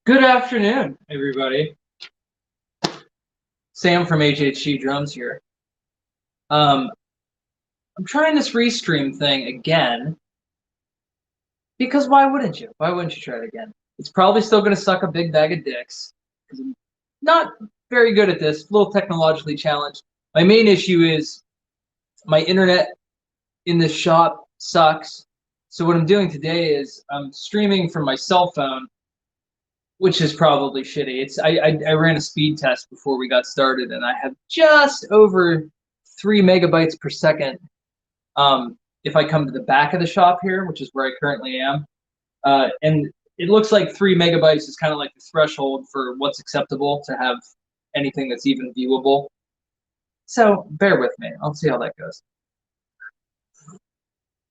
Good afternoon, everybody. Sam from HHG Drums here. I'm trying this restream thing again because why wouldn't you? Why wouldn't you try it again? It's probably still going to suck a big bag of dicks because I'm not very good at this, a little technologically challenged. My main issue is my internet in this shop sucks. So what I'm doing today is I'm streaming from my cell phone, which is probably shitty. I ran a speed test before we got started, and I have just over 3 megabytes per second. If I come to the back of the shop here, which is where I currently am, and it looks like 3 megabytes is kind of like the threshold for what's acceptable to have anything that's even viewable. So bear with me. I'll see how that goes.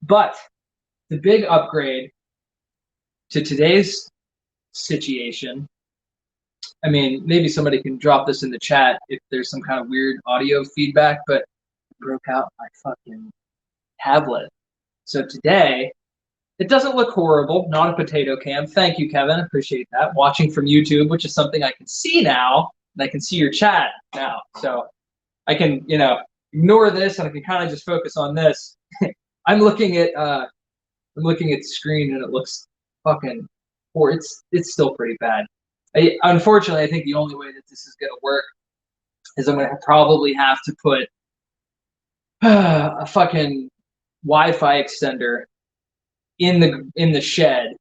But the big upgrade to today's situation, I mean, maybe somebody can drop this in the chat if there's some kind of weird audio feedback, but I broke out my fucking tablet. So today, it doesn't look horrible, not a potato cam. Thank you, Kevin, appreciate that. Watching from YouTube, which is something I can see now, and I can see your chat now. So I can, ignore this and I can kind of just focus on this. I'm looking at the screen and it looks fucking poor. It's still pretty bad. Unfortunately, I think the only way that this is going to work is I'm going to probably have to put a fucking Wi-Fi extender in the shed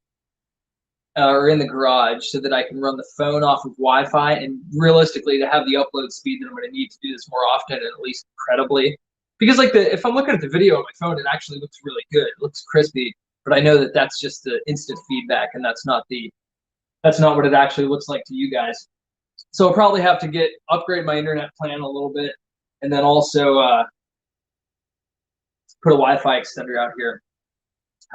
or in the garage so that I can run the phone off of Wi-Fi, and realistically to have the upload speed that I'm going to need to do this more often and at least credibly. Because if I'm looking at the video on my phone, it actually looks really good. It looks crispy, but I know that that's just the instant feedback, and that's not what it actually looks like to you guys. So I'll probably have to upgrade my internet plan a little bit, and then also put a Wi-Fi extender out here.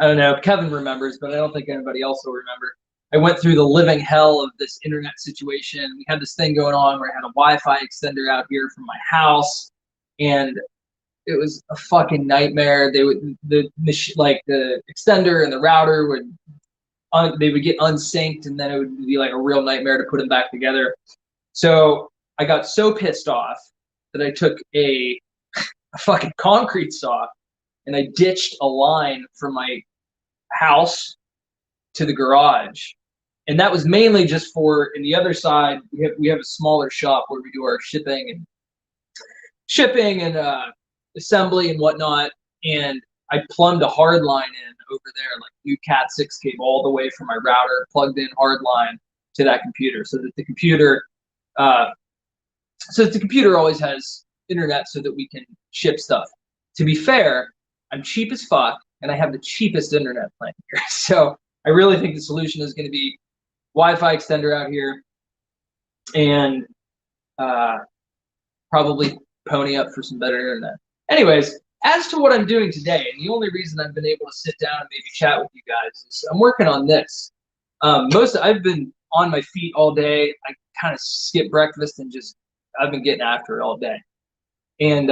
I don't know, Kevin remembers, but I don't think anybody else will remember. I went through the living hell of this internet situation. We had this thing going on where I had a Wi-Fi extender out here from my house, and it was a fucking nightmare. The extender and the router would get unsynced, and then it would be like a real nightmare to put them back together. So I got so pissed off that I took a fucking concrete saw and I ditched a line from my house to the garage. And that was mainly just for, in the other side, we have a smaller shop where we do our shipping and assembly and whatnot. And I plumbed a hard line in over there, like new Cat 6 cable all the way from my router, plugged in hard line to that computer, so that the computer always has internet so that we can ship stuff. To be fair, I'm cheap as fuck, and I have the cheapest internet plan here. So I really think the solution is going to be Wi-Fi extender out here, and probably pony up for some better internet. Anyways, as to what I'm doing today, and the only reason I've been able to sit down and maybe chat with you guys is I'm working on this. I've been on my feet all day. I kind of skipped breakfast and I've been getting after it all day. And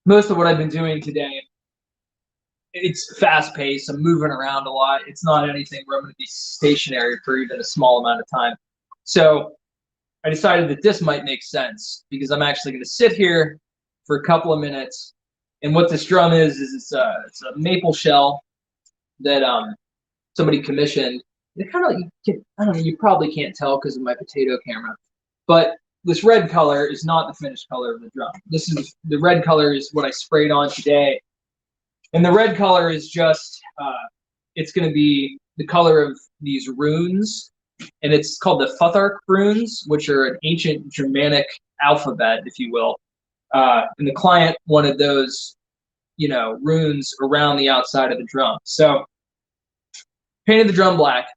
most of what I've been doing today, it's fast paced. I'm moving around a lot. It's not anything where I'm going to be stationary for even a small amount of time. So I decided that this might make sense because I'm actually going to sit here for a couple of minutes. And what this drum is it's a maple shell that somebody commissioned. It kind of, I don't know, you probably can't tell because of my potato camera, but this red color is not the finished color of the drum. The red color is what I sprayed on today. And the red color is just, it's going to be the color of these runes, and it's called the Futhark runes, which are an ancient Germanic alphabet, if you will. And the client wanted those, runes around the outside of the drum. So painted the drum black,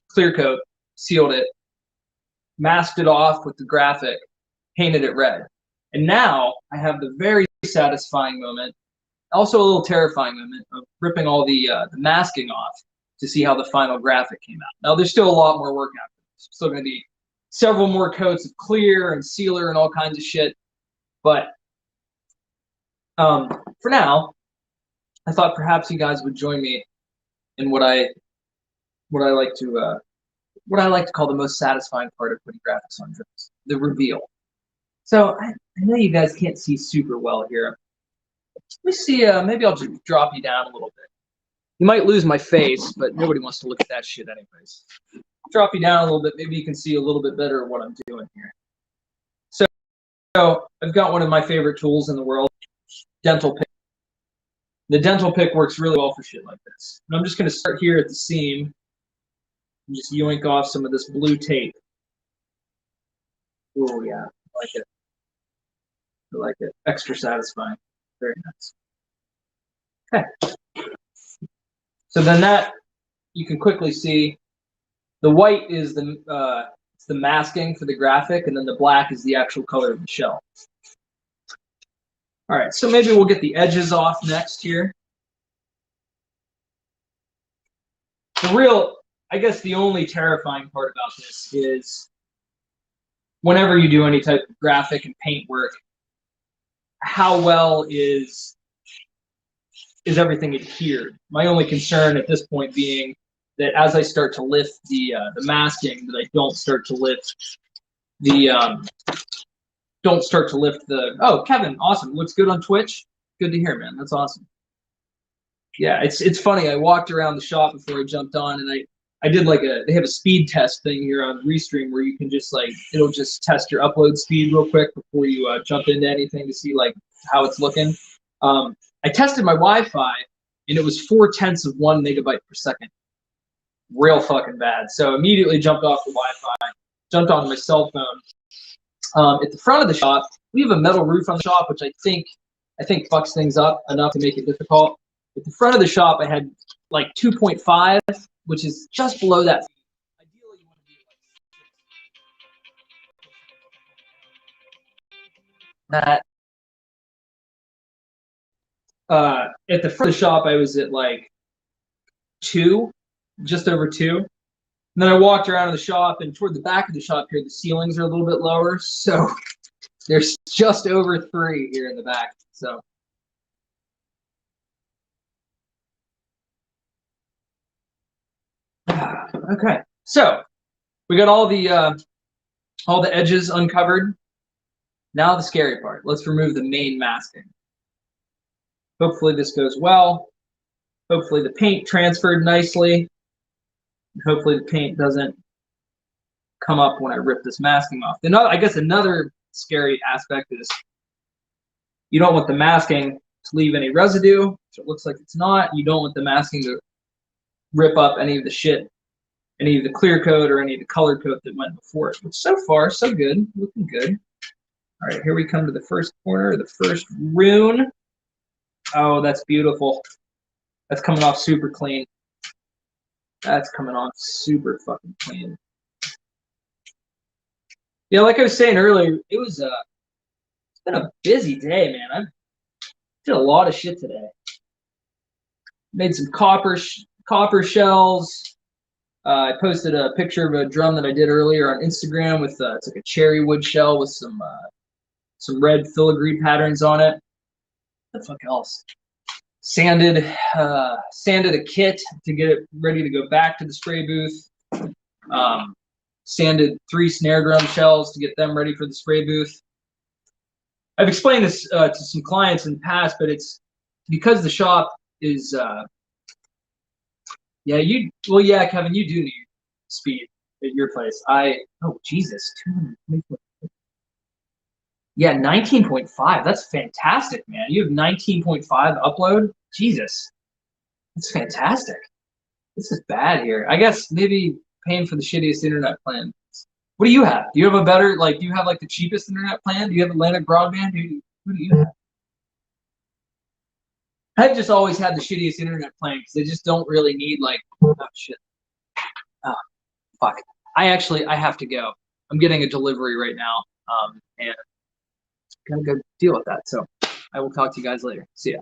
clear coat, sealed it, masked it off with the graphic, painted it red. And now I have the very satisfying moment, also a little terrifying moment, of ripping all the masking off to see how the final graphic came out. Now there's still a lot more work after this. There's still going to be several more coats of clear and sealer and all kinds of shit. But for now, I thought perhaps you guys would join me in what I like to what I like to call the most satisfying part of putting graphics on drones, the reveal. So I know you guys can't see super well here. Let me see, maybe I'll just drop you down a little bit. You might lose my face, but nobody wants to look at that shit anyways. Drop you down a little bit, maybe you can see a little bit better of what I'm doing here. So I've got one of my favorite tools in the world, dental pick. The dental pick works really well for shit like this. And I'm just going to start here at the seam and just yoink off some of this blue tape. Oh yeah, I like it. I like it. Extra satisfying. Very nice. Okay. So then that, you can quickly see, the white is the masking for the graphic, and then the black is the actual color of the shell. All right, so maybe we'll get the edges off next here. I guess the only terrifying part about this is whenever you do any type of graphic and paint work, how well is everything adhered? My only concern at this point being that as I start to lift the masking, that I don't start to lift the oh, Kevin, awesome. Looks good on Twitch. Good to hear, man. That's awesome. Yeah, it's funny. I walked around the shop before I jumped on, and I did like they have a speed test thing here on Restream where you can just it'll just test your upload speed real quick before you jump into anything to see how it's looking. I tested my Wi-Fi, and it was 0.4 of 1 megabyte per second. Real fucking bad. So immediately jumped off the Wi-Fi, jumped on my cell phone. At the front of the shop, we have a metal roof on the shop, which I think fucks things up enough to make it difficult. At the front of the shop, I had 2.5, which is just below that. Ideally, you want to be that. At the front of the shop, I was at 2, just over 2. And then I walked around the shop, and toward the back of the shop here, the ceilings are a little bit lower, so there's just over 3 here in the back. So. Okay, so we got all the edges uncovered. Now the scary part. Let's remove the main masking. Hopefully this goes well. Hopefully the paint transferred nicely. Hopefully the paint doesn't come up when I rip this masking off. I guess another scary aspect is you don't want the masking to leave any residue, so it looks like it's not. You don't want the masking to rip up any of the shit, any of the clear coat or any of the color coat that went before it. But so far, so good, looking good. All right, here we come to the first corner, the first rune. Oh, that's beautiful. That's coming off super clean. That's coming off super fucking clean. Yeah, like I was saying earlier, it's been a busy day, man. I did a lot of shit today. Made some copper shells. I posted a picture of a drum that I did earlier on Instagram with it's like a cherry wood shell with some red filigree patterns on it. What the fuck else? Sanded a kit to get it ready to go back to the spray booth. Sanded 3 snare drum shells to get them ready for the spray booth. I've explained this to some clients in the past, but it's because the shop is yeah, Kevin, you do need speed at your place. Oh Jesus, 224. Yeah, 19.5. That's fantastic, man. You have 19.5 upload? Jesus. That's fantastic. This is bad here. I guess maybe paying for the shittiest internet plan. What do you have? Do you have a better, do you have the cheapest internet plan? Do you have Atlantic Broadband? Who do you have? I've just always had the shittiest internet plan because they just don't really need oh shit. Oh, fuck. I have to go. I'm getting a delivery right now. And gotta go deal with that. So I will talk to you guys later. See ya.